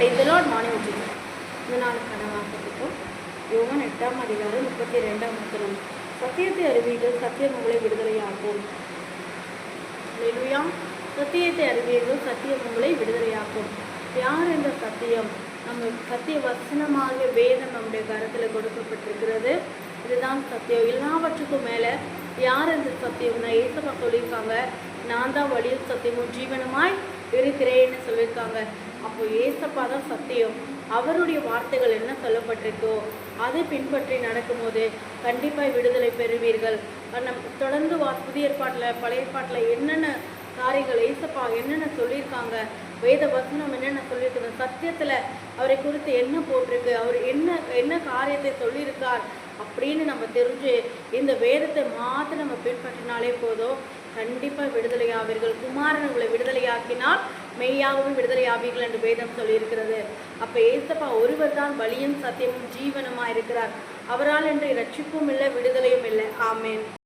இதெல்லாம் மாணவ ஜீவன் இந்த நாளுக்கான வாசத்துக்கும் யோவான் 8ஆம் அதிகாரம் 32ஆம் வசனம். சத்தியத்தை அறிவீர்கள், சத்தியம் உங்களை விடுதலையாக்கும். அல்லேலூயா. சத்தியத்தை அறிவீர்கள், சத்தியம் உங்களை விடுதலையாக்கும். யார் என்ற சத்தியம்? நம்ம சத்திய வசனமாக வேதம் நம்முடைய கருத்தில் கொடுக்கப்பட்டிருக்கிறது. இதுதான் சத்தியம். எல்லாவற்றுக்கும் மேலே யார் என்ற சத்தியம்னா ஏசப்பா சொல்லியிருக்காங்க, நான் தான் வழியும் சத்தியமும் ஜீவனுமாய் இருக்கிறேன்னு சொல்லியிருக்காங்க. அப்போ ஏசப்பா தான் சத்தியம். அவருடைய வார்த்தைகள் என்ன சொல்லப்பட்டிருக்கோ அதை பின்பற்றி நடக்கும்போது கண்டிப்பாக விடுதலை பெறுவீர்கள். தொடர்ந்து புதிய ஏற்பாட்டில் பழைய ஏற்பாட்டில் என்னென்ன காரியங்கள் ஏசப்பா என்னென்ன சொல்லியிருக்காங்க, வேத வசனம் என்னென்ன சொல்லியிருக்காங்க, சத்தியத்தில் அவரை குறித்து என்ன போட்டிருக்கு, அவர் என்ன காரியத்தை சொல்லியிருக்கார் அப்படின்னு நம்ம தெரிஞ்சு இந்த வேதத்தை மாற்ற நம்ம பின்பற்றினாலே போதும், கண்டிப்பாக விடுதலை ஆவீர்கள். குமாரன் உங்களை விடுதலையாக்கினால் மெய்யாகவே விடுதலை ஆவீர்கள் என்று வேதம் சொல்லியிருக்கிறது. அப்போ ஏசப்பா ஒருவர் தான் வழியும் சத்தியமும் ஜீவனுமா இருக்கிறார். அவரால் என்று ரட்சிப்பும் இல்லை, விடுதலையும் இல்லை. ஆமேன்.